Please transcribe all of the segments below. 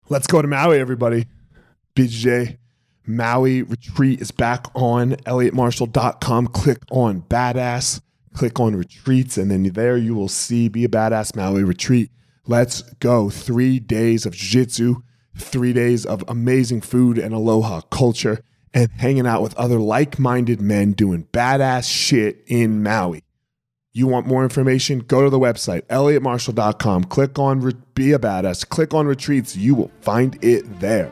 Let's go to Maui, everybody. BJ, Maui retreat is back on elliottmarshall.com. Click on Badass, click on retreats, and then there you will see Be a Badass Maui retreat. Let's go. 3 days of jiu-jitsu, 3 days of amazing food and aloha culture, and hanging out with other like-minded men doing badass shit in Maui. You want more information? Go to the website, elliottmarshall.com. Click on Be a Badass. Click on Retreats. You will find it there.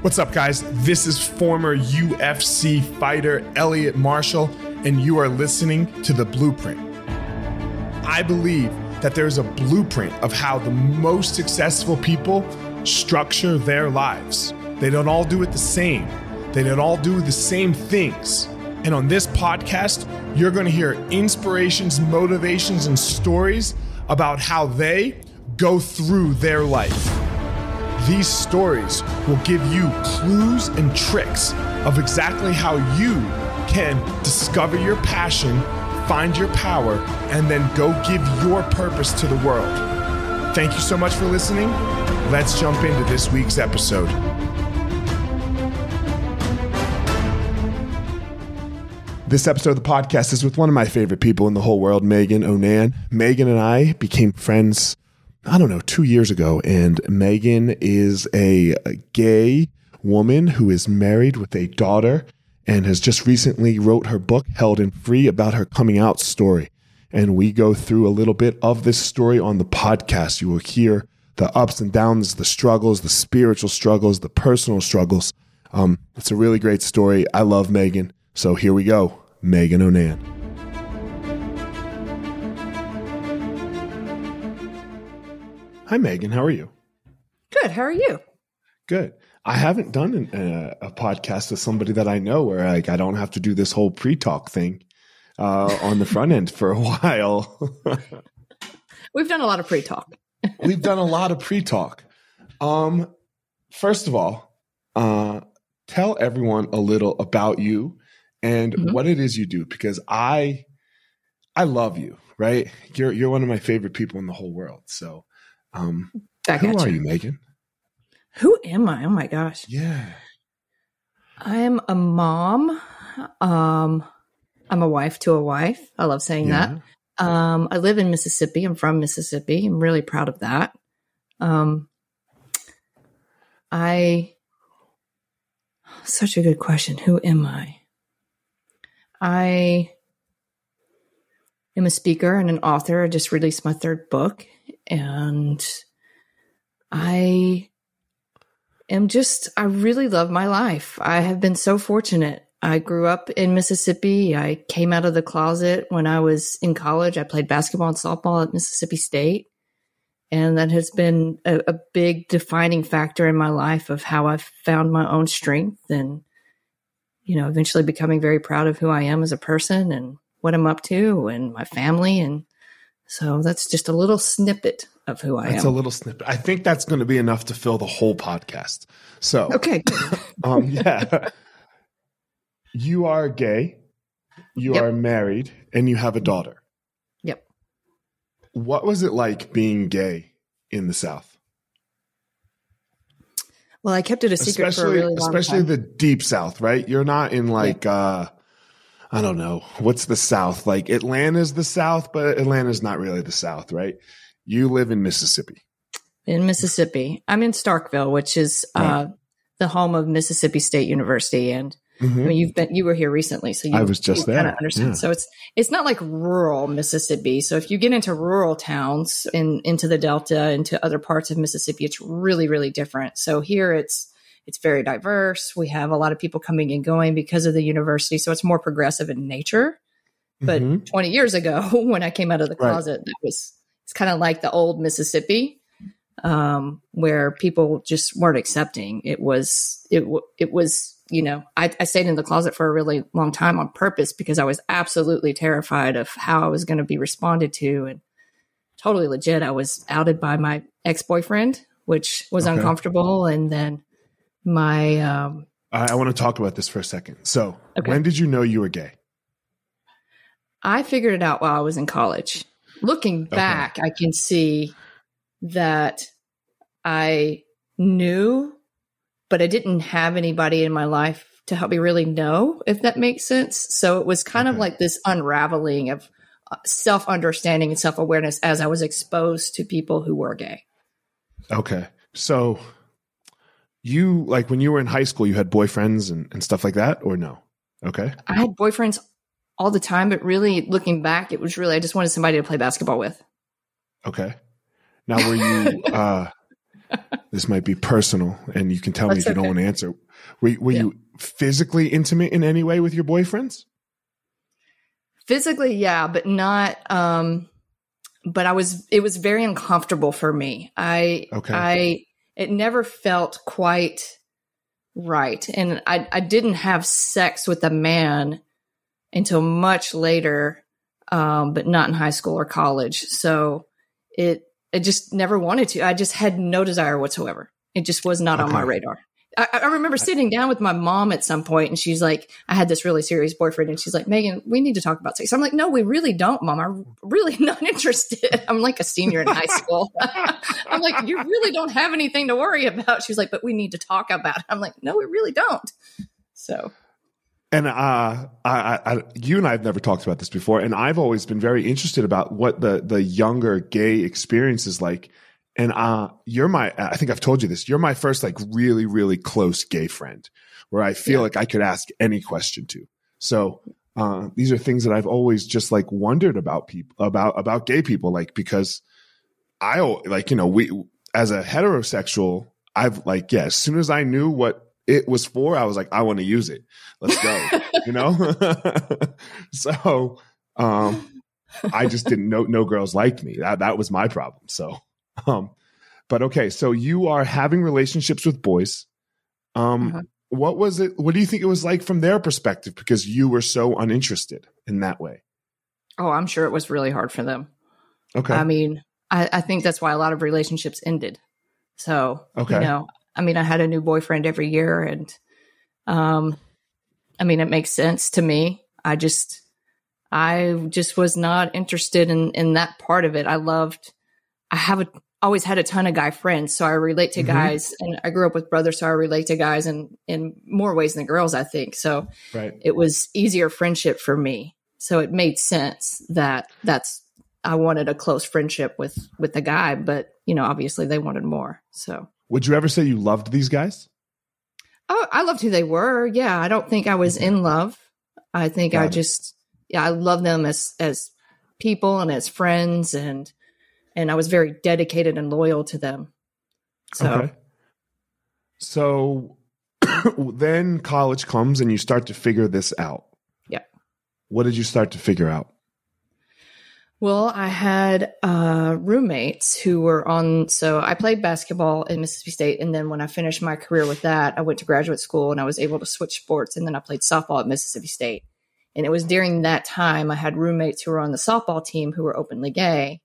What's up, guys? This is former UFC fighter Elliott Marshall, and you are listening to The Blueprint. I believe that there's a blueprint of how the most successful people structure their lives. They don't all do it the same. They don't all do the same things. And on this podcast, you're going to hear inspirations, motivations, and stories about how they go through their life. These stories will give you clues and tricks of exactly how you can discover your passion, find your power, and then go give your purpose to the world. Thank you so much for listening. Let's jump into this week's episode. This episode of the podcast is with one of my favorite people in the whole world, Meagan O'Nan. Meagan and I became friends, 2 years ago. And Meagan is a gay woman who is married with a daughter and has just recently wrote her book, Held and Free, about her coming out story. And we go through a little bit of this story on the podcast. You will hear the ups and downs, the struggles, the spiritual struggles, the personal struggles. It's a really great story. I love Meagan. So here we go, Meagan O'Nan. Hi, Meagan. How are you? Good. How are you? Good. I haven't done a podcast with somebody that I know where I don't have to do this whole pre-talk thing on the front end for a while. We've done a lot of pre-talk. We've done a lot of pre-talk. First of all, tell everyone a little about you and what it is you do, because I love you, right? You're one of my favorite people in the whole world. So, who are you, Meagan? Who am I? Oh my gosh. Yeah. I'm a mom. I'm a wife to a wife. I love saying that. I live in Mississippi. I'm from Mississippi. I'm really proud of that. Such a good question. Who am I? I am a speaker and an author. I just released my third book, and I really love my life. I have been so fortunate. I grew up in Mississippi. I came out of the closet when I was in college. I played basketball and softball at Mississippi State. And that has been a big defining factor in my life of how I've found my own strength and, eventually becoming very proud of who I am as a person and what I'm up to and my family. And so that's just a little snippet of who I am. That's a little snippet. I think that's going to be enough to fill the whole podcast. So, okay. Yeah. You are gay, you are married, and you have a daughter. Yep. What was it like being gay in the South? Well, I kept it a secret for a really long time. Especially the deep South, right? You're not in I don't know. What's the South? Like Atlanta's the South, but Atlanta's not really the South, right? You live in Mississippi. In Mississippi. I'm in Starkville, which is the home of Mississippi State University. And I mean, you were here recently, so I was just there. Kind of understand. Yeah. So it's not like rural Mississippi. So if you get into rural towns into the Delta, into other parts of Mississippi, it's really, really different. So here it's very diverse. We have a lot of people coming and going because of the university. So it's more progressive in nature. But 20 years ago, when I came out of the closet, it's kind of like the old Mississippi, where people just weren't accepting. It was. I stayed in the closet for a really long time on purpose because I was absolutely terrified of how I was going to be responded to, and totally legit. I was outed by my ex-boyfriend, which was uncomfortable. And then my, I want to talk about this for a second. So when did you know you were gay? I figured it out while I was in college. Looking back, I can see that I knew, but I didn't have anybody in my life to help me really know, if that makes sense. So it was kind of like this unraveling of self-understanding and self-awareness as I was exposed to people who were gay. Okay. So you, like when you were in high school, you had boyfriends and stuff like that, or no? Okay. I had boyfriends all the time, but really looking back, it was really, I just wanted somebody to play basketball with. Okay. Now, were you, this might be personal and you can tell me if you don't want to answer. Were you physically intimate in any way with your boyfriends? Physically, yeah, but not, but it was very uncomfortable for me. It never felt quite right. And I didn't have sex with a man until much later, but not in high school or college. So I just never wanted to. I just had no desire whatsoever. It just was not on my radar. I remember sitting down with my mom at some point, and she's like, I had this really serious boyfriend, and she's like, Meagan, we need to talk about sex. I'm like, no, we really don't, Mom. I'm really not interested. I'm like a senior in high school. I'm like, you really don't have anything to worry about. She's like, but we need to talk about it. I'm like, no, we really don't. So. And you and I have never talked about this before, and I've always been very interested about what the younger gay experience is like. And I think I've told you this, you're my first like really, really close gay friend where I feel like I could ask any question to. So these are things that I've always just like wondered about people, about gay people, like, because I like, we, as a heterosexual, I've like, as soon as I knew what it was for, I was like, I want to use it. Let's go, So I just didn't know no girls liked me. That was my problem. So. But okay, so you are having relationships with boys. What was it? What do you think it was like from their perspective? Because you were so uninterested in that way. Oh, I'm sure it was really hard for them. Okay. I mean, I think that's why a lot of relationships ended. So, I mean, I had a new boyfriend every year, and I mean, it makes sense to me. I just was not interested in that part of it. Always had a ton of guy friends. So I relate to guys, and I grew up with brothers. So I relate to guys in more ways than girls, I think. So It was easier friendship for me. So it made sense that I wanted a close friendship with the guy, but obviously they wanted more. So would you ever say you loved these guys? Oh, I loved who they were. Yeah. I don't think I was in love. I think I love them as people and as friends, and I was very dedicated and loyal to them. So then college comes and you start to figure this out. Yeah. What did you start to figure out? Well, I had roommates who were so I played basketball in Mississippi State. And then when I finished my career with that, I went to graduate school and I was able to switch sports. And then I played softball at Mississippi State. And it was during that time I had roommates who were on the softball team who were openly gay.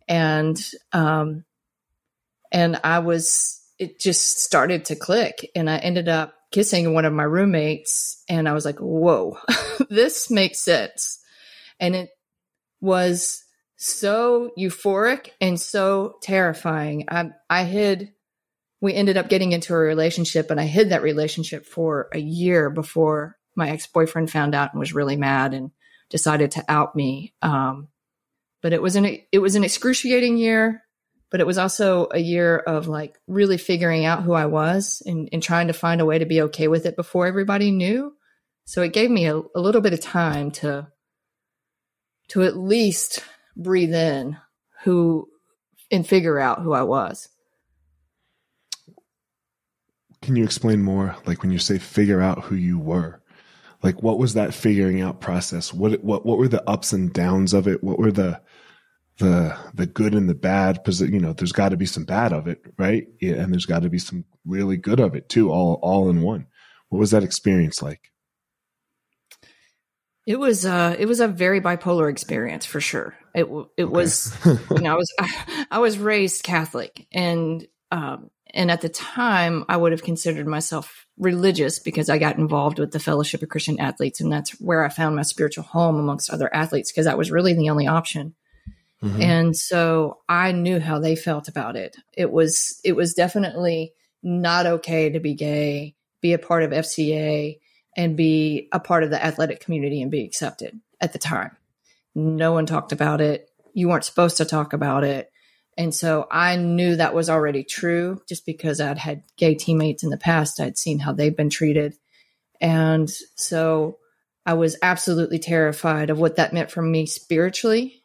And it just started to click, and I ended up kissing one of my roommates, and I was like, whoa, this makes sense. And it was so euphoric and so terrifying. We ended up getting into a relationship, and I hid that relationship for a year before my ex-boyfriend found out and was really mad and decided to out me. But it was an excruciating year, but it was also a year of like really figuring out who I was and trying to find a way to be okay with it before everybody knew. So it gave me a little bit of time to at least breathe in and figure out who I was. Can you explain more? Like when you say figure out who you were, like what was that figuring out process? What were the ups and downs of it? What were the good and the bad? Because there's got to be some bad of it, right? Yeah, and there's got to be some really good of it too, all in one. What was that experience like? It was a very bipolar experience for sure. It was I was raised Catholic, and at the time I would have considered myself religious because I got involved with the Fellowship of Christian Athletes, and that's where I found my spiritual home amongst other athletes because that was really the only option. And so I knew how they felt about it. It was definitely not okay to be gay, be a part of FCA, and be a part of the athletic community and be accepted at the time. No one talked about it. You weren't supposed to talk about it. And so I knew that was already true just because I'd had gay teammates in the past. I'd seen how they've been treated. And so I was absolutely terrified of what that meant for me spiritually.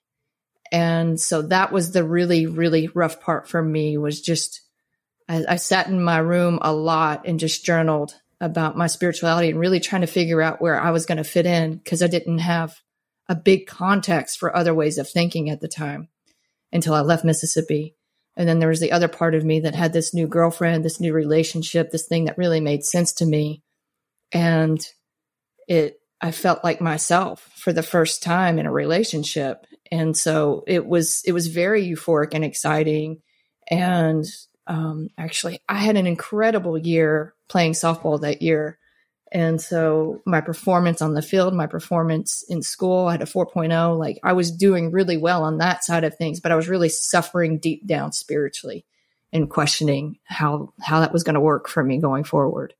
And so that was the really, really rough part for me, was just, I sat in my room a lot and just journaled about my spirituality and really trying to figure out where I was going to fit in, because I didn't have a big context for other ways of thinking at the time until I left Mississippi. And then there was the other part of me that had this new girlfriend, this new relationship, this thing that really made sense to me. And I felt like myself for the first time in a relationship. And so it was very euphoric and exciting. And actually, I had an incredible year playing softball that year. And so my performance on the field, my performance in school, I had a 4.0. Like, I was doing really well on that side of things, but I was really suffering deep down spiritually and questioning how that was going to work for me going forward.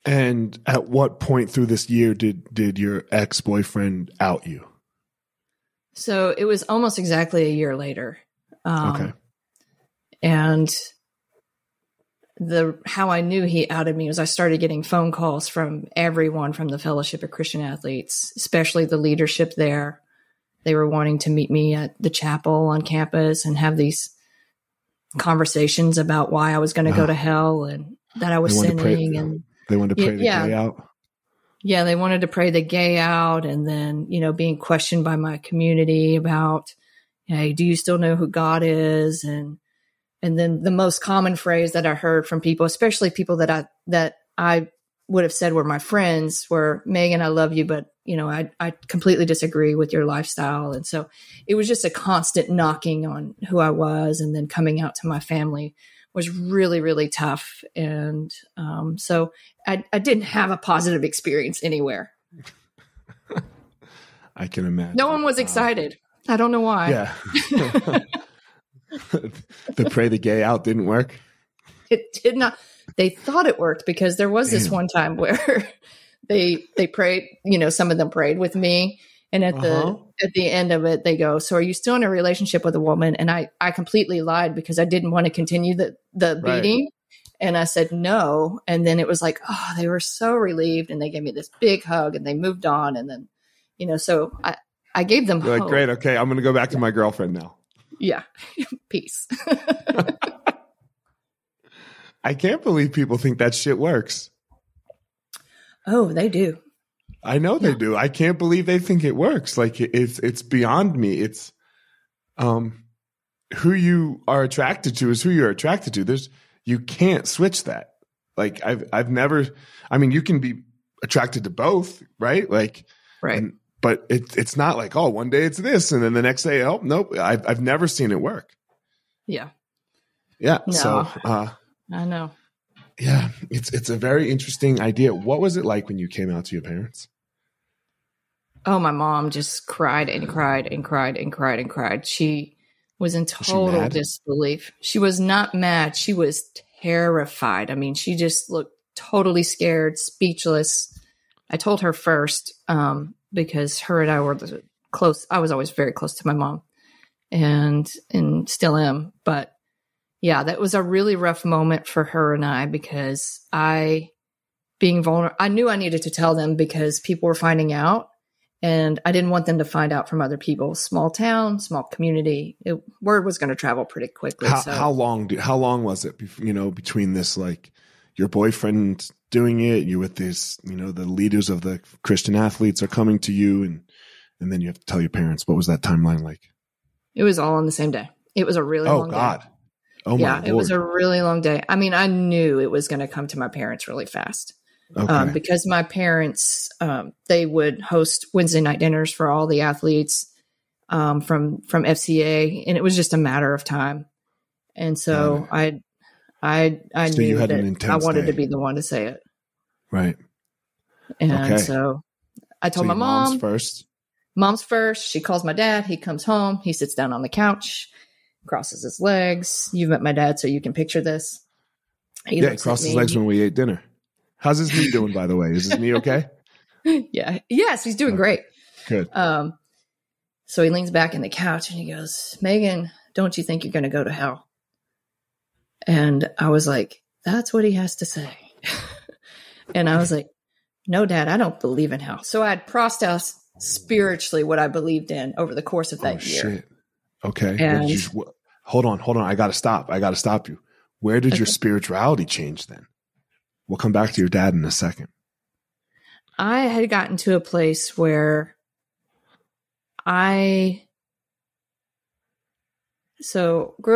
And at what point through this year did your ex-boyfriend out you? So it was almost exactly a year later. Okay. And how I knew he outed me was I started getting phone calls from everyone from the Fellowship of Christian Athletes, especially the leadership there. They were wanting to meet me at the chapel on campus and have these conversations about why I was going to go to hell and that I was sinning. And they wanted to pray the gay out. Yeah, they wanted to pray the gay out, and then, being questioned by my community about, hey, do you still know who God is? And then the most common phrase that I heard from people, especially people that I would have said were my friends, were, Meagan, I love you, but I completely disagree with your lifestyle. And so it was just a constant knocking on who I was, and then coming out to my family was really, really tough. And so I didn't have a positive experience anywhere. I can imagine. No one was excited. I don't know why. Yeah. The pray the gay out didn't work? It did not. They thought it worked, because there was this one time where they prayed, some of them prayed with me. And at the end of it, they go, so are you still in a relationship with a woman? And I completely lied, because I didn't want to continue the beating. And I said no. And then it was like, oh, they were so relieved. And they gave me this big hug, and they moved on. And then, so I gave them hope. Like, great. Okay. I'm going to go back to my girlfriend now. Yeah. Peace. I can't believe people think that shit works. Oh, they do. I know they do. I can't believe they think it works. Like, it's beyond me. It's who you are attracted to is who you're attracted to. You can't switch that. Like, I've never, you can be attracted to both, right? Like, right. But it's not like, oh, one day it's this, and then the next day, oh, nope. I've never seen it work. Yeah. Yeah. No. So I know. Yeah, it's a very interesting idea. What was it like when you came out to your parents? Oh, my mom just cried and cried and cried and cried and cried. She was in total disbelief. She was not mad. She was terrified. She just looked totally scared, speechless. I told her first, because her and I were close. I was always very close to my mom, and still am. But yeah, that was a really rough moment for her and I, because being vulnerable, I knew I needed to tell them, because people were finding out, and I didn't want them to find out from other people. Small town, small community. Word was going to travel pretty quickly. How long was it, between this, like, your boyfriend doing it, you with this, the leaders of the Christian athletes are coming to you, and then you have to tell your parents? What was that timeline like? It was all on the same day. It was a really long day. Oh, God. Oh, my Lord. It was a really long day. I knew it was going to come to my parents really fast. Okay. Because my parents, they would host Wednesday night dinners for all the athletes from FCA, and it was just a matter of time. And so I knew that I wanted to be the one to say it. Right. And so I told my mom first. mom's first. She calls my dad. He comes home. He sits down on the couch, crosses his legs. You've met my dad, so you can picture this. He crossed his legs when we ate dinner. How's his knee doing, by the way? Is his knee okay? Yeah. Yes, he's doing great. Good. So he leans back in the couch and he goes, Meagan, don't you think you're going to go to hell? And I was like, that's what he has to say. And I was like, no, Dad, I don't believe in hell. So I had processed spiritually what I believed in over the course of that year. Shit. Okay. And hold on. I got to stop you. Where did your spirituality change then? We'll come back to your dad in a second. I had gotten to a place where grew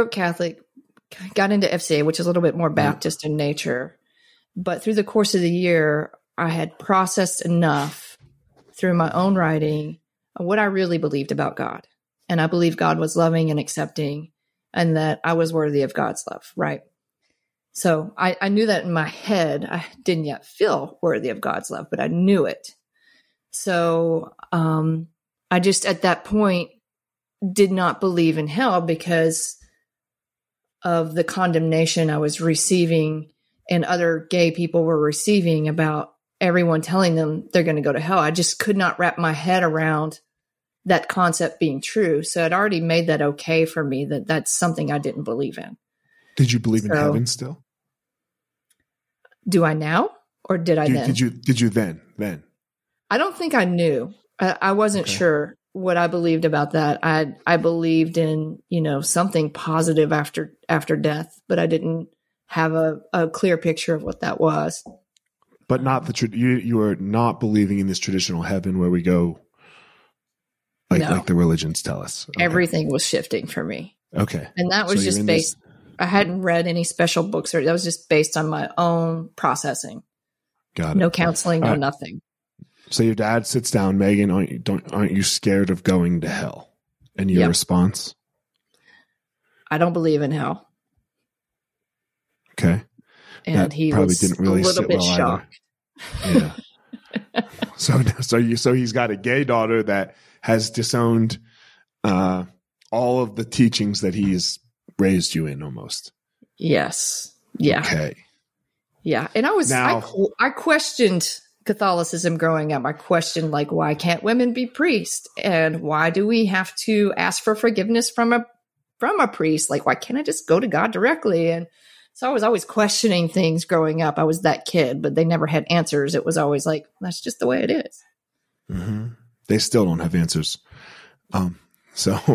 up Catholic, got into FCA, which is a little bit more Baptist in nature. But through the course of the year, I had processed enough through my own writing of what I really believed about God. And I believed God was loving and accepting and that I was worthy of God's love, right? So I knew that in my head. I didn't yet feel worthy of God's love, but I knew it. So I just at that point did not believe in hell because of the condemnation I was receiving and other gay people were receiving about everyone telling them they're going to go to hell. I just could not wrap my head around that concept being true. So I'd already made that okay for me that that's something I didn't believe in. Did you believe in heaven still? Do I now or did I then? Did you then? I don't think I knew. I wasn't sure what I believed about that. I believed in, something positive after death, but I didn't have a clear picture of what that was. But not you were not believing in this traditional heaven where we go like the religions tell us. Okay. Everything was shifting for me. Okay. And that was just based, I hadn't read any special books that was just based on my own processing. Got it. No counseling, no nothing. So your dad sits down, Meagan, aren't you scared of going to hell? And your response? I don't believe in hell. Okay. And that he probably was didn't really a little sit bit well shocked. Either. Yeah. So he's got a gay daughter that has disowned all of the teachings that he's raised you in almost. Yes. Yeah. Okay. Yeah. And I questioned Catholicism growing up. I questioned why can't women be priests? And why do we have to ask for forgiveness from a priest? Why can't I just go to God directly? And so I was always questioning things growing up. I was that kid, but they never had answers. It was always that's just the way it is. Mm-hmm. They still don't have answers. Sorry.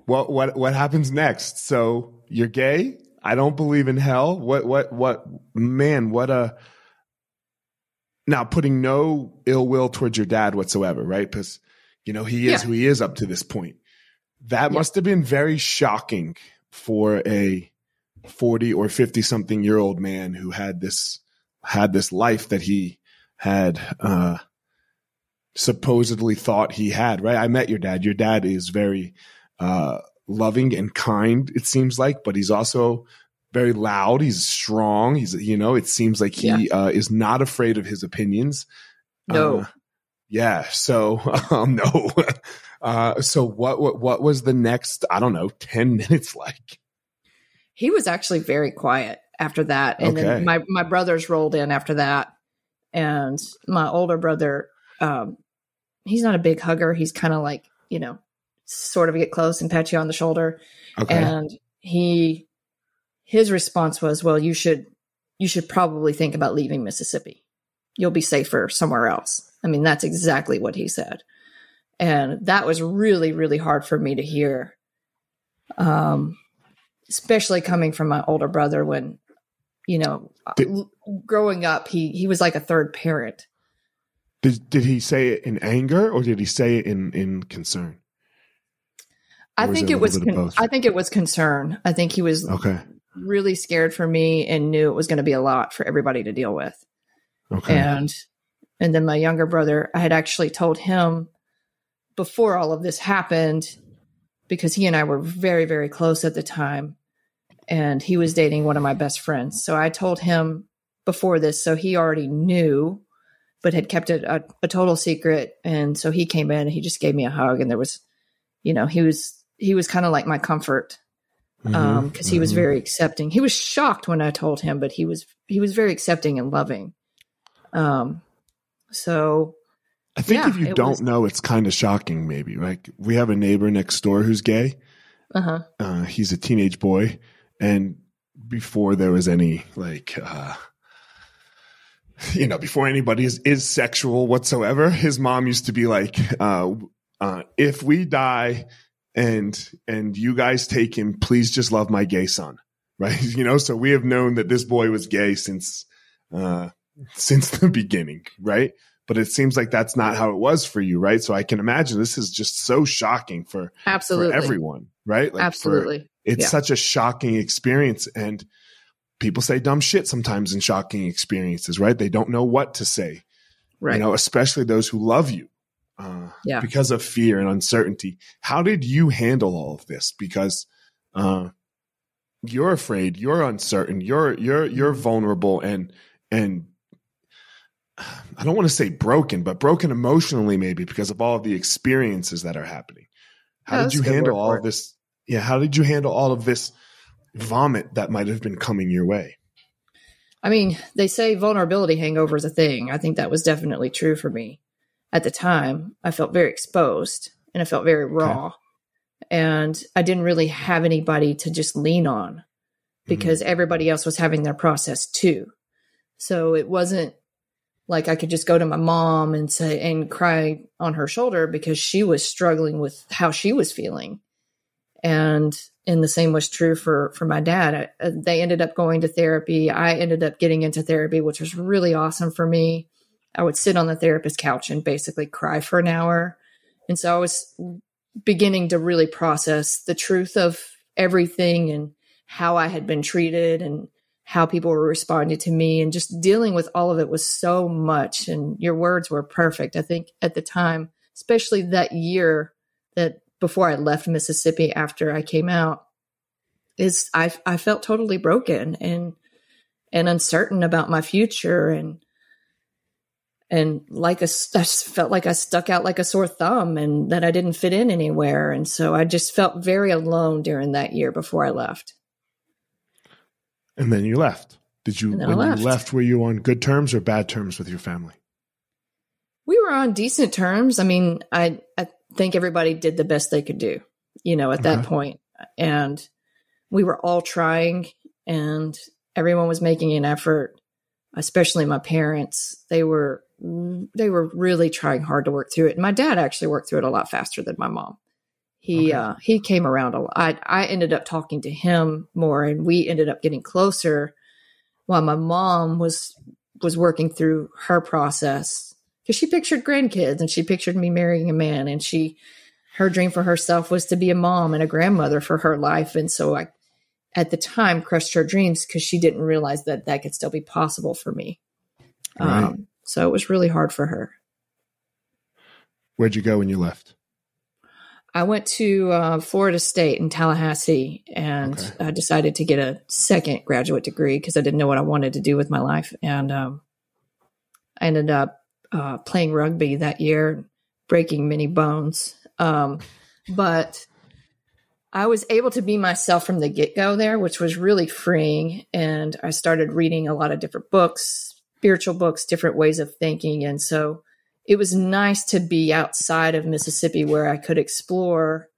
What happens next? So you're gay. I don't believe in hell. Now putting no ill will towards your dad whatsoever, right? Because, he is who he is up to this point. That must have been very shocking for a 40 or 50 something year old man who had this life that he had, supposedly thought he had, right? I met your dad. Your dad is very, loving and kind, it seems like, but he's also very loud. He's strong. It seems like he is not afraid of his opinions. No. So, no. So what was the next, 10 minutes like? He was actually very quiet after that. And then my brothers rolled in after that. And my older brother, he's not a big hugger. He's kind of sort of get close and pat you on the shoulder. Okay. And his response was, well, you should probably think about leaving Mississippi. You'll be safer somewhere else. I mean, that's exactly what he said. And that was really, really hard for me to hear. Especially coming from my older brother when, growing up, he was like a third parent. Did he say it in anger or did he say it in concern? I think it was concern. I think he was really scared for me and knew it was going to be a lot for everybody to deal with. Okay. And then my younger brother, I had actually told him before all of this happened, because he and I were very, very close at the time. and he was dating one of my best friends. So I told him before this, so he already knew, but had kept it a total secret. And so he came in and he just gave me a hug, and there was, he was kind of like my comfort. Cause he was very accepting. He was shocked when I told him, but he was very accepting and loving. So I think if you don't know, it's kind of shocking, maybe. Like, we have a neighbor next door who's gay. He's a teenage boy. And before there was any, like, before anybody is sexual whatsoever, his mom used to be like, if we die and you guys take him, please just love my gay son. Right. So we have known that this boy was gay since the beginning. Right. But it seems like that's not how it was for you. Right. So I can imagine this is just so shocking for everyone. Right. Like, absolutely. It's such a shocking experience. And people say dumb shit sometimes in shocking experiences, right? They don't know what to say, right? Especially those who love you, because of fear and uncertainty. How did you handle all of this? Because you're afraid, you're uncertain, you're vulnerable, and I don't want to say broken, but broken emotionally, maybe because of all of the experiences that are happening. How did you handle all of this? Yeah, how did you handle all of this vomit that might have been coming your way? I mean, they say vulnerability hangover is a thing. I think that was definitely true for me. At the time, I felt very exposed and I felt very raw. And I didn't really have anybody to just lean on because everybody else was having their process too. So it wasn't like I could just go to my mom and cry on her shoulder because she was struggling with how she was feeling. And the same was true for my dad. They ended up going to therapy. I ended up getting into therapy, which was really awesome for me. I would sit on the therapist's couch and basically cry for an hour. And so I was beginning to really process the truth of everything and how I had been treated and how people were responding to me, and just dealing with all of it was so much. And your words were perfect. I think at the time, especially that year that before I left Mississippi after I came out, I felt totally broken and uncertain about my future, and like I felt like I stuck out like a sore thumb and that I didn't fit in anywhere. And so I just felt very alone during that year before I left. And then you left. You left, were you on good terms or bad terms with your family? We were on decent terms. I mean, I think everybody did the best they could do, at that point. And we were all trying, and everyone was making an effort, especially my parents. They were really trying hard to work through it. And my dad actually worked through it a lot faster than my mom. He came around a lot. I ended up talking to him more, and we ended up getting closer while my mom was working through her process, because she pictured grandkids and she pictured me marrying a man, and her dream for herself was to be a mom and a grandmother for her life. And so I, at the time, crushed her dreams because she didn't realize that could still be possible for me. Right. So it was really hard for her. Where'd you go when you left? I went to Florida State in Tallahassee, and I decided to get a second graduate degree because I didn't know what I wanted to do with my life. And I ended up playing rugby that year, breaking many bones. But I was able to be myself from the get-go there, which was really freeing. And I started reading a lot of different books, spiritual books, different ways of thinking. And so it was nice to be outside of Mississippi where I could explore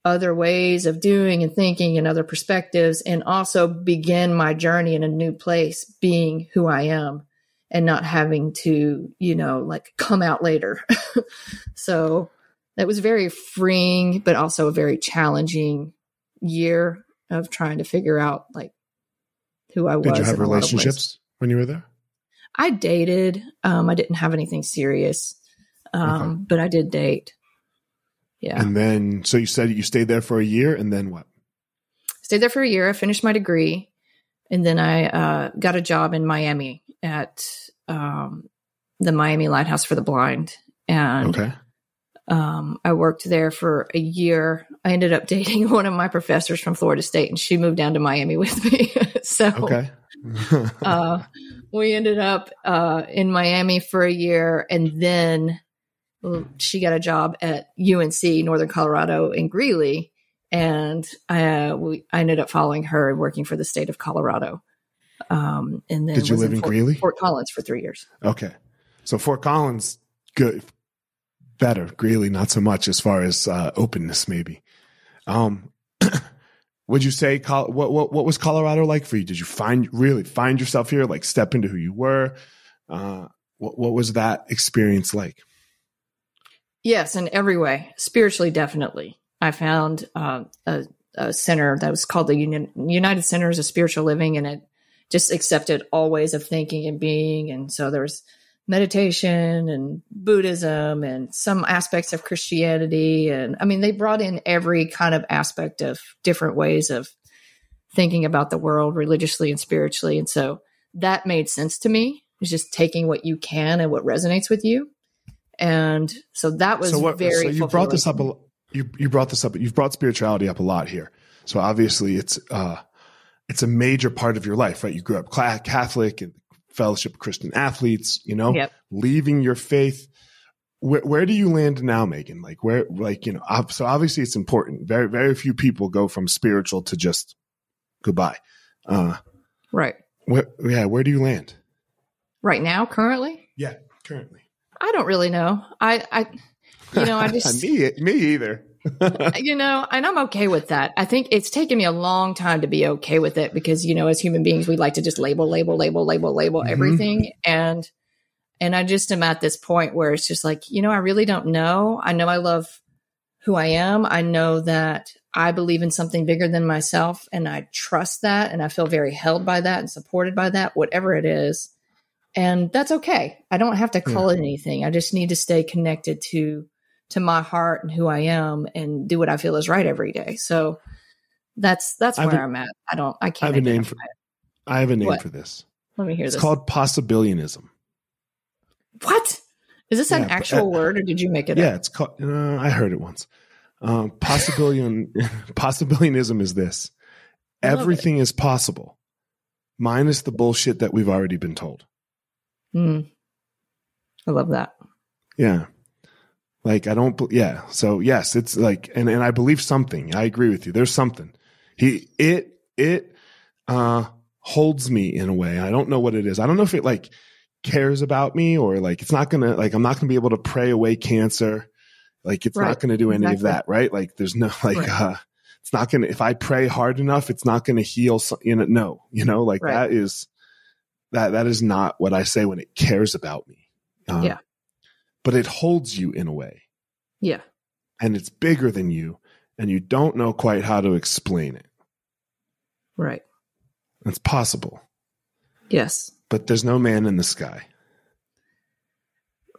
other ways of doing and thinking and other perspectives, and also begin my journey in a new place, being who I am and not having to, come out later. So that was very freeing, but also a very challenging year of trying to figure out who I was. Did you have relationships when you were there? I dated. I didn't have anything serious, but I did date. Yeah. And then, so you said you stayed there for a year, and then what? Stayed there for a year. I finished my degree, and then I got a job in Miami at the Miami Lighthouse for the Blind. And I worked there for a year. I ended up dating one of my professors from Florida State, and she moved down to Miami with me. So Okay. we ended up in Miami for a year, and then she got a job at UNC, Northern Colorado in Greeley, and I ended up following her and working for the state of Colorado. And then did you live in Greeley? Fort Collins for 3 years. Okay. So Fort Collins, good, better. Greeley, not so much as far as openness, maybe. Would you say what was Colorado like for you? Did you really find yourself here? Like step into who you were? What was that experience like? Yes, in every way. Spiritually, definitely. I found a center that was called the United Centers of Spiritual Living, and it just accepted all ways of thinking and being. And so there was meditation and Buddhism and some aspects of Christianity. And I mean, they brought in every kind of aspect of different ways of thinking about the world religiously and spiritually. And so that made sense to me. It's just taking what you can and what resonates with you. And so that was very. So you brought this up. You brought this up. You've brought spirituality up a lot here. So obviously, it's a major part of your life, right? You grew up Catholic and Fellowship of Christian Athletes. Yep. Leaving your faith. Where do you land now, Meagan? So obviously, it's important. Very, very few people go from spiritual to just goodbye. Right. Where do you land? Right now, currently? Yeah, currently. I don't really know. I just me either. And I'm okay with that. I think it's taken me a long time to be okay with it because, as human beings, we like to just label everything. And I just am at this point where it's just like, I really don't know. I know I love who I am. I know that I believe in something bigger than myself, and I trust that. And I feel very held by that and supported by that, whatever it is. And that's okay. I don't have to call it anything. I just need to stay connected to my heart and who I am and do what I feel is right every day. So that's where I'm at. I can't. I have a name for this. Let me hear this. It's called possibilianism. What? Is this an actual word, or did you make it up? Yeah, it's called, I heard it once. Possibilianism is this. Everything is possible, minus the bullshit that we've already been told. I love that. Yeah. So yes, it's like, and I believe something. I agree with you. There's something. It holds me in a way. I don't know what it is. I don't know if it cares about me or it's not going to, I'm not going to be able to pray away cancer. It's not going to do any of that. Right. There's no, it's not going to, if I pray hard enough, it's not going to heal. That is not what I say when it cares about me. But it holds you in a way. Yeah. And it's bigger than you, and you don't know quite how to explain it. Right. It's possible. Yes. But there's no man in the sky.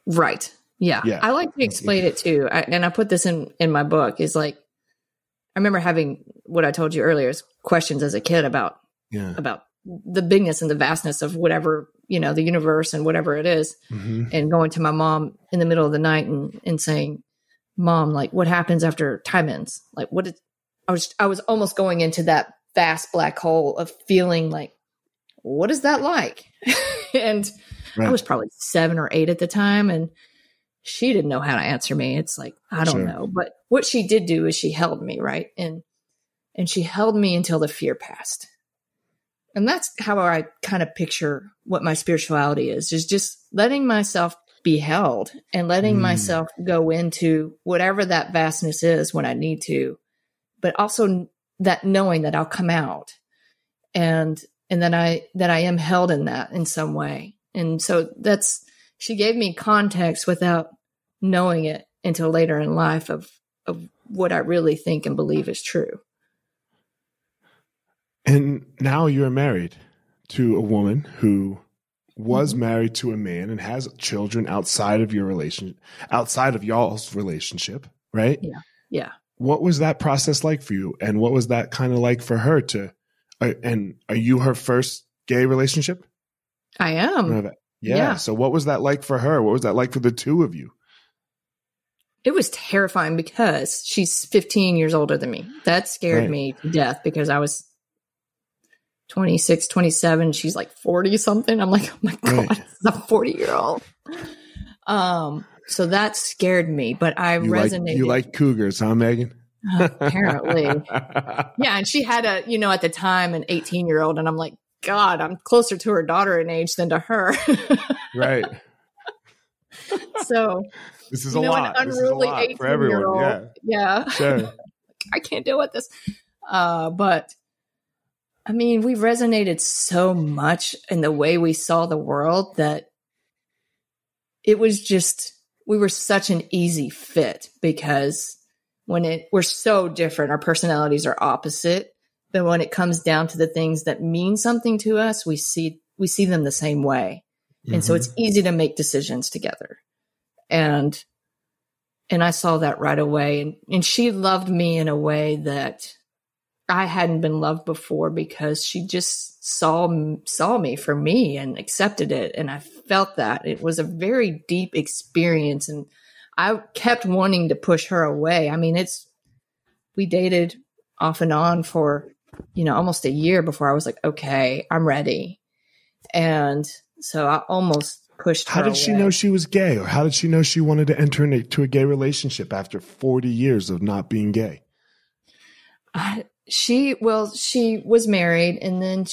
Right. Yeah. I like to explain it too. And I put this in my book is I remember having what I told you earlier is questions as a kid about the bigness and the vastness of whatever, the universe and whatever it is. Mm-hmm. And going to my mom in the middle of the night and saying, Mom, what happens after time ends? I was almost going into that vast black hole of feeling what is that like? And I was probably 7 or 8 at the time. And she didn't know how to answer me. It's I don't know. But what she did do is she held me, right? And she held me until the fear passed. And that's how I kind of picture what my spirituality is just letting myself be held and letting myself go into whatever that vastness is when I need to, but also that knowing that I'll come out and that I am held in that in some way. And so she gave me context without knowing it until later in life of what I really think and believe is true. And now you're married to a woman who was married to a man and has children outside of your relationship, outside of y'all's relationship, right? Yeah. Yeah. What was that process like for you? And what was that kind of like for her and are you her first gay relationship? I am. Yeah. So what was that like for her? What was that like for the two of you? it was terrifying because she's 15 years older than me. That scared me to death because I was 26, 27. She's like 40 something. I'm like, oh my God, this is a 40-year-old. So that scared me, but I resonated. You like cougars, huh, Megan? Apparently. Yeah. And she had at the time, an 18-year-old. And I'm like, God, I'm closer to her daughter in age than to her. Right. So this is a lot. This is a lot for everyone. Yeah. Sure. I can't deal with this. But I mean, we resonated so much in the way we saw the world that it was just, we were such an easy fit because we're so different, our personalities are opposite, but when it comes down to the things that mean something to us, we see them the same way. And so it's easy to make decisions together. And I saw that right away. And she loved me in a way that I hadn't been loved before because she just saw me for me and accepted it. And I felt that it was a very deep experience. And I kept wanting to push her away. I mean, we dated off and on for, almost a year before I was like, okay, I'm ready. And so I almost pushed her away. How did she know she was gay, or how did she know she wanted to enter into a gay relationship after 40 years of not being gay? She was married, and then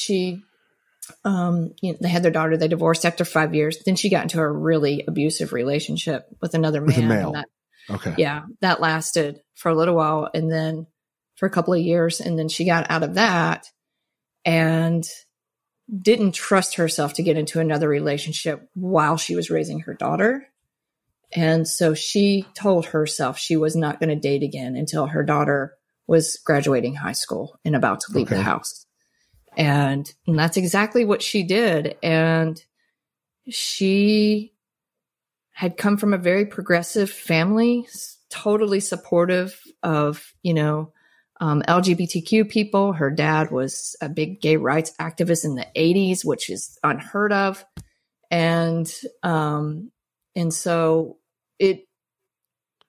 they had their daughter. They divorced after 5 years. Then she got into a really abusive relationship with another man. With a male. Okay. Yeah, that lasted for a little while, and then for a couple of years, and then she got out of that and didn't trust herself to get into another relationship while she was raising her daughter. And so she told herself she was not going to date again until her daughter was graduating high school and about to leave the house. And that's exactly what she did. And she had come from a very progressive family, totally supportive of, LGBTQ people. Her dad was a big gay rights activist in the 80s, which is unheard of. And so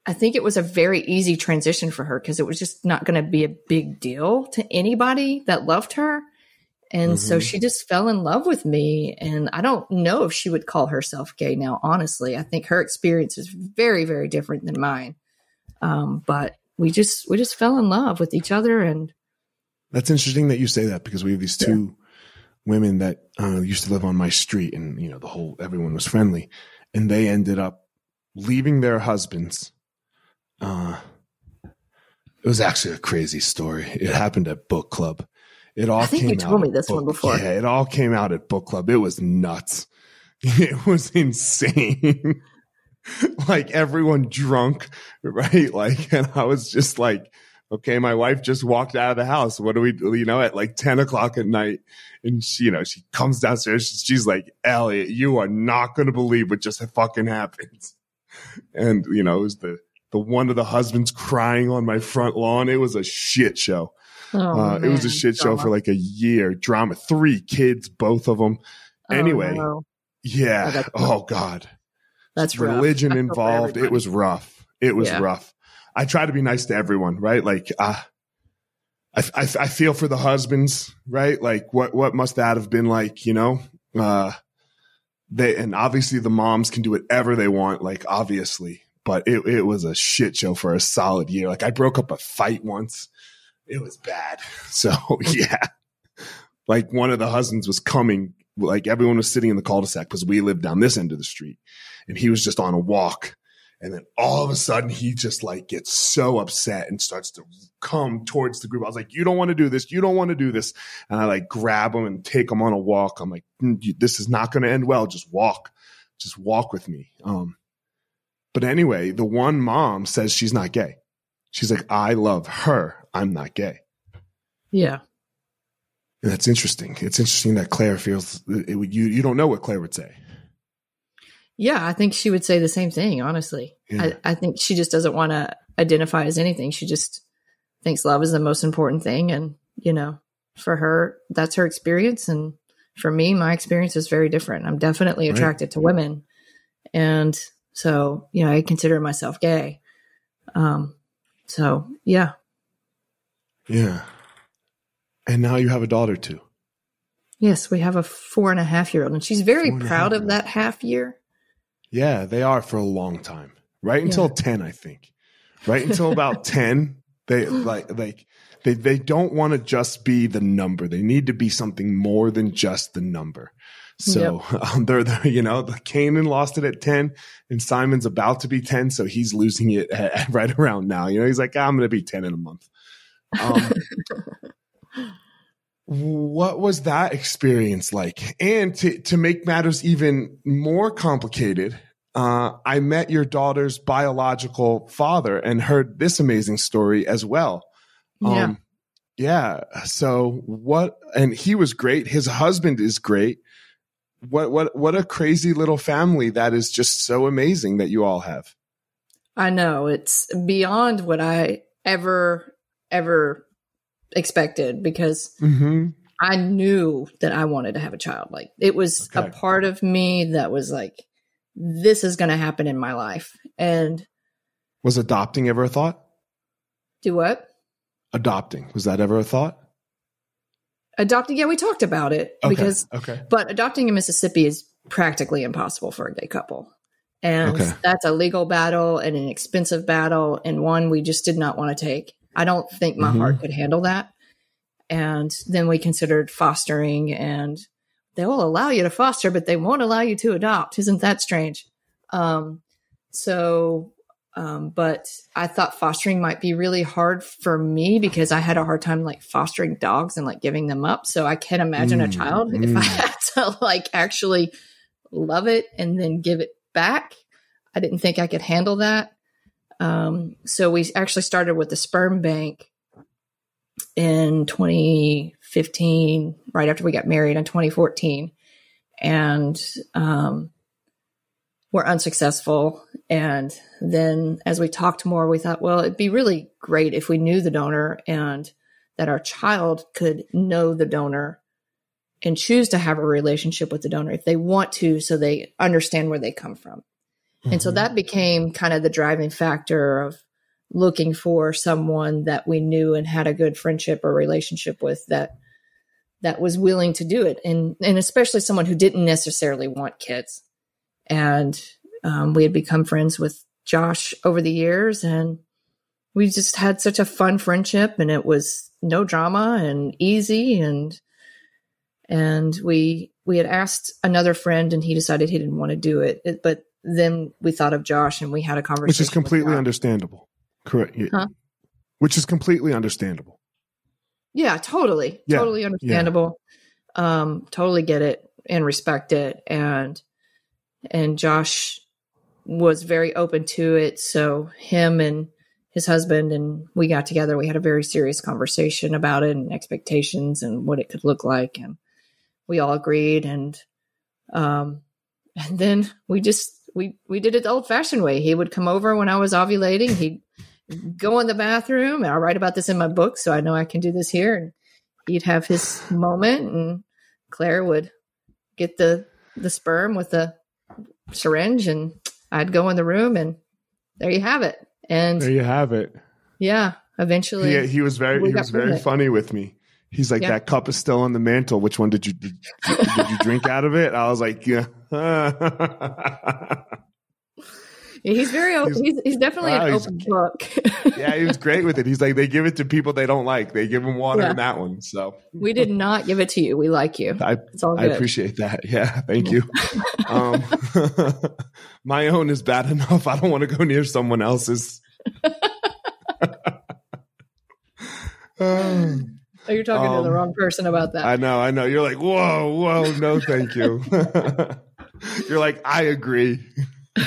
I think it was a very easy transition for her because it was just not going to be a big deal to anybody that loved her. And so she just fell in love with me. And I don't know if she would call herself gay now, honestly. I think her experience is very, very different than mine. But we just fell in love with each other. And that's interesting that you say that, because we have these two women that used to live on my street, and, everyone was friendly, and they ended up leaving their husbands. It was actually a crazy story. It happened at book club. I think you told me this one before. Yeah, it all came out at book club. It was nuts. It was insane. Like, everyone drunk, right? Like, and I was just like, okay, my wife just walked out of the house. What do we do? At like 10 o'clock at night. And she comes downstairs. She's like, Elliot, you are not going to believe what just fucking happened. And, it was the one of the husbands crying on my front lawn. It was a shit show. It was a shit show for like a year. Drama, 3 kids, both of them. Anyway, yeah. Oh God. That's religion rough. involved. It was rough. It was rough. I try to be nice to everyone, right? Like, I feel for the husbands, right? Like, what must that have been like, and obviously the moms can do whatever they want, like, obviously, but it was a shit show for a solid year. Like, I broke up a fight once. It was bad. So yeah, like, one of the husbands was coming, like, everyone was sitting in the cul-de-sac because we lived down this end of the street, and he was just on a walk. And then all of a sudden he just like gets so upset and starts to come towards the group. I was like, you don't want to do this. You don't want to do this. And I like grab him and take him on a walk. I'm like, this is not going to end well. Just walk with me. But anyway, the one mom says she's not gay. She's like, I love her. I'm not gay. Yeah. And that's interesting. It's interesting that Claire feels you don't know what Claire would say. Yeah, I think she would say the same thing, honestly. Yeah. I think she just doesn't want to identify as anything. She just thinks love is the most important thing. And, for her, that's her experience. And for me, my experience is very different. I'm definitely attracted to women. And so, I consider myself gay. So yeah. Yeah. And now you have a daughter too. Yes, we have a 4.5-year-old, and she's very proud of that half year. Yeah, they are for a long time. Right until 10, I think. Right until about 10, they they don't want to just be the number. They need to be something more than just the number. So they're the Kanan lost it at 10, and Simon's about to be 10, so he's losing it at right around now. He's like, I'm going to be 10 in a month. What was that experience like? And to make matters even more complicated, I met your daughter's biological father and heard this amazing story as well. So what? And he was great. His husband is great. What a crazy little family that is, just so amazing that you all have. I know, it's beyond what I ever expected, because I knew that I wanted to have a child. Like, it was a part of me that was like, this is going to happen in my life. And was adopting ever a thought? Do what? Adopting. Was that ever a thought? Adopting. Yeah, we talked about it but adopting in Mississippi is practically impossible for a gay couple. And that's a legal battle and an expensive battle, and one we just did not want to take. I don't think my heart could handle that. And then we considered fostering, and they will allow you to foster, but they won't allow you to adopt. Isn't that strange? But I thought fostering might be really hard for me, because I had a hard time like fostering dogs and like giving them up. So I can't imagine a child if I had to like actually love it and then give it back. I didn't think I could handle that. So we actually started with the sperm bank in 2015, right after we got married in 2014. And we're unsuccessful. And then as we talked more, we thought, well, it'd be really great if we knew the donor and that our child could know the donor and choose to have a relationship with the donor if they want to, so they understand where they come from. And so that became kind of the driving factor of looking for someone that we knew and had a good friendship or relationship with that was willing to do it. And especially someone who didn't necessarily want kids. And we had become friends with Josh over the years, and we just had such a fun friendship, and it was no drama and easy. And we had asked another friend, and he decided he didn't want to do it. But then we thought of Josh, and we had a conversation. Which is completely understandable. Correct. Huh? Which is completely understandable. Yeah, totally. Yeah. Totally understandable. Yeah. Totally get it and respect it. And Josh was very open to it. So him and his husband and we got together. We had a very serious conversation about it and expectations and what it could look like. And we all agreed. And then we did it the old fashioned way. He would come over when I was ovulating. He'd go in the bathroom, and I'll write about this in my book, so I know I can do this here. And he'd have his moment, and Claire would get the sperm with the syringe, and I'd go in the room, and there you have it. And there you have it. Yeah. Eventually. He was very funny with me. He's like, that cup is still on the mantle. Which one did you drink out of it? I was like, yeah. He's very open. He's definitely an open book. Yeah, he was great with it. He's like, they give it to people they don't like. They give them water in that one. So we did not give it to you. We like you. It's all good. I appreciate that. Yeah, thank you. My own is bad enough. I don't want to go near someone else's. You're talking to the wrong person about that. I know. You're like, whoa, no, thank you. You're like, I agree.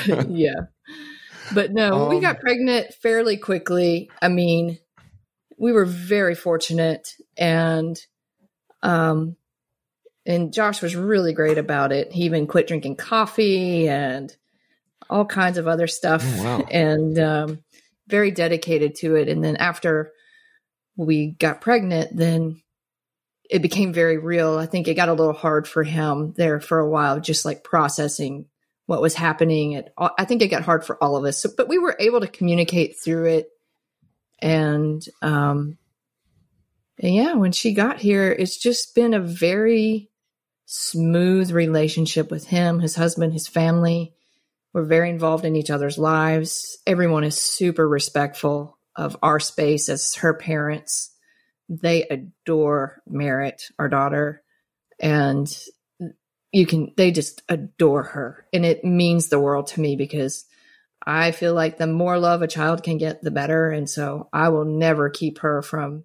Yeah. But no, we got pregnant fairly quickly. I mean, we were very fortunate, and Josh was really great about it. He even quit drinking coffee and all kinds of other stuff. Oh, wow. And very dedicated to it. And then after we got pregnant, then it became very real. I think it got a little hard for him there for a while, just like processing what was happening. I think it got hard for all of us, but we were able to communicate through it. And yeah, when she got here, it's just been a very smooth relationship with him, his husband, his family. We're very involved in each other's lives. Everyone is super respectful of our space as her parents. They adore Merritt, our daughter, and they just adore her. And it means the world to me because I feel like the more love a child can get, the better. And so I will never keep her from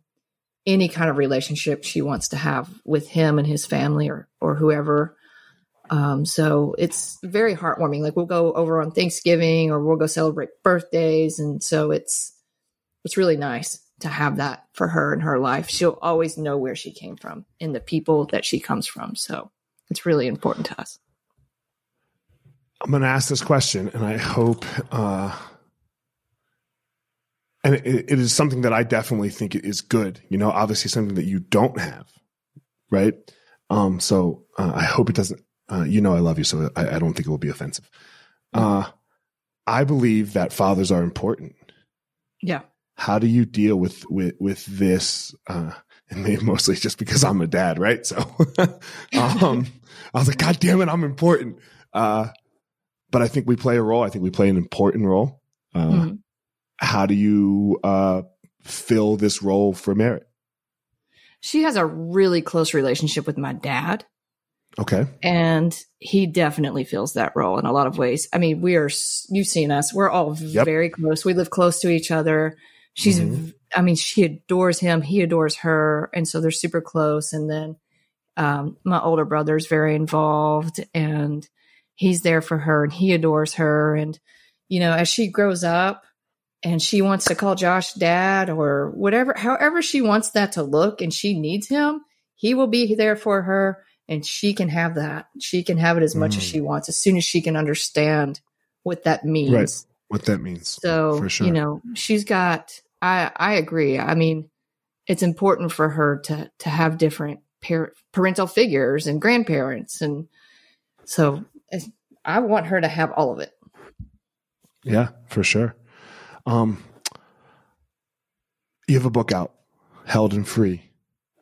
any kind of relationship she wants to have with him and his family or whoever. So it's very heartwarming. Like we'll go over on Thanksgiving or we'll go celebrate birthdays. And so it's really nice to have that for her in her life. She'll always know where she came from and the people that she comes from. So it's really important to us. I'm going to ask this question, and I hope, and it is something that I definitely think is good. Obviously something that you don't have, right? So I hope it doesn't. I love you, so I don't think it will be offensive. I believe that fathers are important. Yeah. How do you deal with this? And maybe mostly just because I'm a dad, right? So I was like, God damn it, I'm important. But I think we play a role. I think we play an important role. How do you fill this role for Merritt? She has a really close relationship with my dad. Okay. And he definitely fills that role in a lot of ways. I mean, you've seen us. We're all very close. We live close to each other. She adores him. He adores her. And so they're super close. And then my older brother's very involved and he's there for her and he adores her. And, as she grows up and she wants to call Josh dad or whatever, however she wants that to look and she needs him, he will be there for her. And she can have that. She can have it as much as she wants, as soon as she can understand what that means. Right. What that means. So, for sure. She's got, I agree. I mean, it's important for her to have different parental figures and grandparents. And so I want her to have all of it. Yeah, for sure. You have a book out, Held and Free.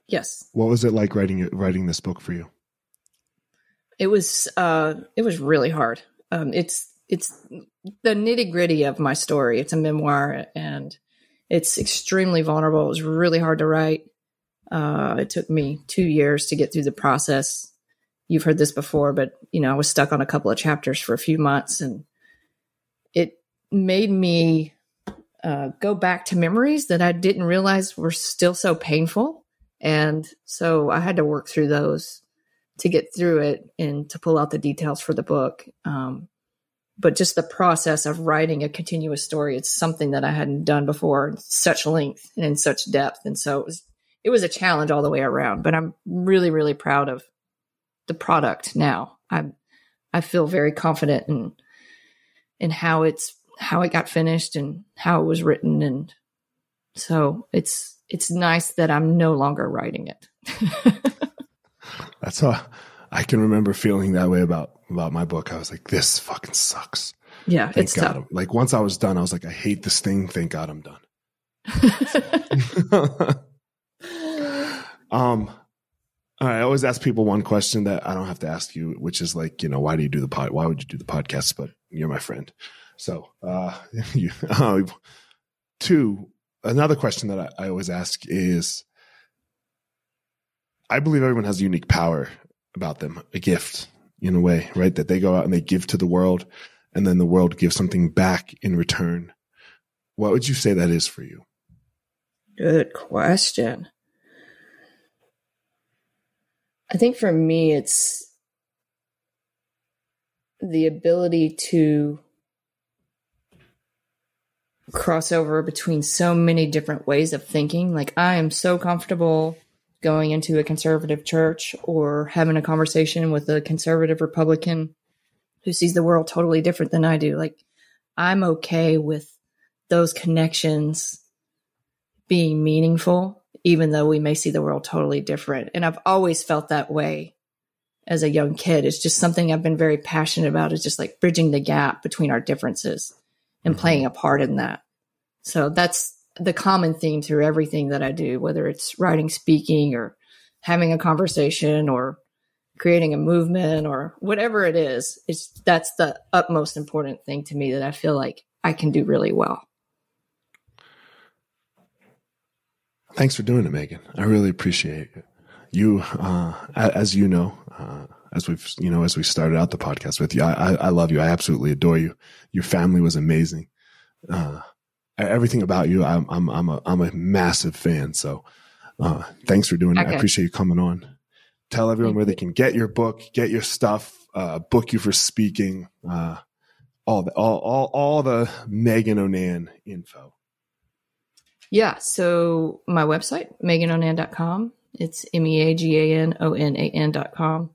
Yes. What was it like writing this book for you? It was really hard. It's the nitty-gritty of my story. It's a memoir and it's extremely vulnerable. It was really hard to write. It took me 2 years to get through the process. You've heard this before, but I was stuck on a couple of chapters for a few months and it made me go back to memories that I didn't realize were still so painful. And so I had to work through those to get through it and to pull out the details for the book. But just the process of writing a continuous story, it's something that I hadn't done before in such length and in such depth. And so it was a challenge all the way around, but I'm really, really proud of the product now. I feel very confident in how it got finished and how it was written. And so it's nice that I'm no longer writing it. That's how I can remember feeling that way about my book. I was like, this fucking sucks. Yeah, Thank it's God. tough. Like once I was done, I was like, I hate this thing. Thank God I'm done. All right. I always ask people one question that I don't have to ask you, which is like, why do you do why would you do the podcast? But you're my friend. So, another question that I always ask is, I believe everyone has a unique power about them, a gift in a way, right? That they go out and they give to the world and then the world gives something back in return. What would you say that is for you? Good question. I think for me, it's the ability to cross over between so many different ways of thinking. Like I am so comfortable going into a conservative church or having a conversation with a conservative Republican who sees the world totally different than I do. Like I'm okay with those connections being meaningful, even though we may see the world totally different. And I've always felt that way as a young kid. It's just something I've been very passionate about, is just like bridging the gap between our differences and playing a part in that. So that's the common theme through everything that I do, whether it's writing, speaking, or having a conversation, or creating a movement, or whatever it is. That's the utmost important thing to me that I feel like I can do really well. Thanks for doing it, Meagan. I really appreciate it. You, as you know, as we started out the podcast with you, I love you. I absolutely adore you. Your family was amazing. Everything about you, I'm a massive fan. So, thanks for doing it. I appreciate you coming on. Tell everyone where they can get your book, get your stuff, book you for speaking, all the Meagan O'Nan info. Yeah. So my website, meaganonan.com. It's MEAGANONAN.com.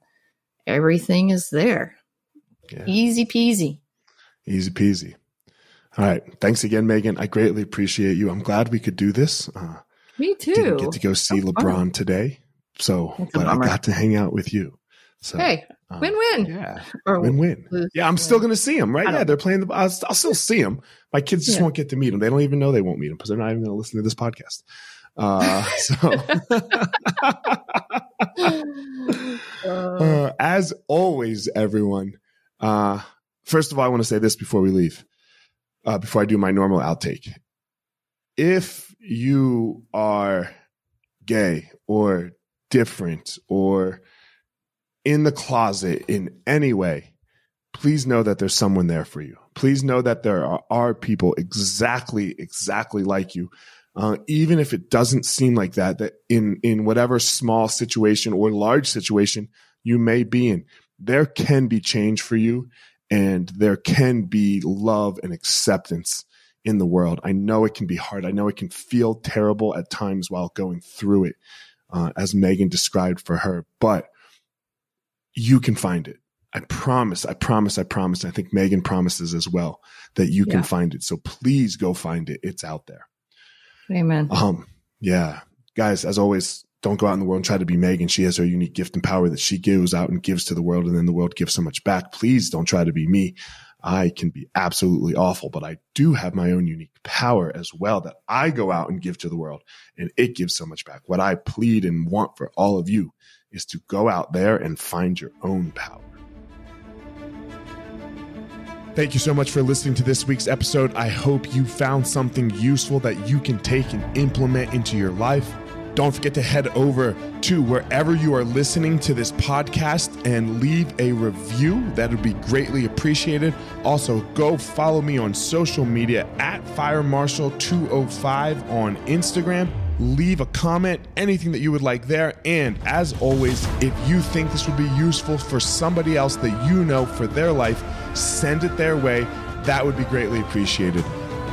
Everything is there. Yeah. Easy peasy. Easy peasy. All right. Thanks again, Meagan. I greatly appreciate you. I'm glad we could do this. Me too. Didn't get to go see LeBron today, but I got to hang out with you. So, hey, win-win. Yeah, or win-win. Yeah, I'm still going to see them, right? Yeah, they're playing. I'll still see them. My kids just won't get to meet them. They don't even know they won't meet them because they're not even going to listen to this podcast. As always, everyone, first of all, I want to say this before we leave, before I do my normal outtake. If you are gay or different or in the closet in any way, please know that there's someone there for you. Please know that there are people exactly like you. Even if it doesn't seem like that in whatever small situation or large situation you may be in, there can be change for you, and there can be love and acceptance in the world. I know it can be hard. I know it can feel terrible at times while going through it, as Meagan described for her, but you can find it. I promise. I think Meagan promises as well that you can find it. So please go find it. It's out there. Amen. Yeah. Guys, as always, don't go out in the world and try to be Meagan. She has her unique gift and power that she gives out and gives to the world, and then the world gives so much back. Please don't try to be me. I can be absolutely awful, but I do have my own unique power as well that I go out and give to the world, and it gives so much back. What I plead and want for all of you is to go out there and find your own power. Thank you so much for listening to this week's episode. I hope you found something useful that you can take and implement into your life. Don't forget to head over to wherever you are listening to this podcast and leave a review. That would be greatly appreciated. Also, go follow me on social media at FireMarshal205 on Instagram. Leave a comment, anything that you would like there. And as always, if you think this would be useful for somebody else that you know for their life, send it their way. That would be greatly appreciated.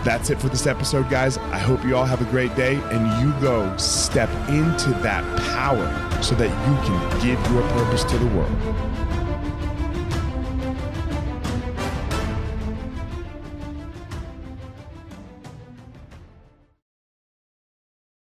That's it for this episode, guys. I hope you all have a great day, and you go step into that power so that you can give your purpose to the world.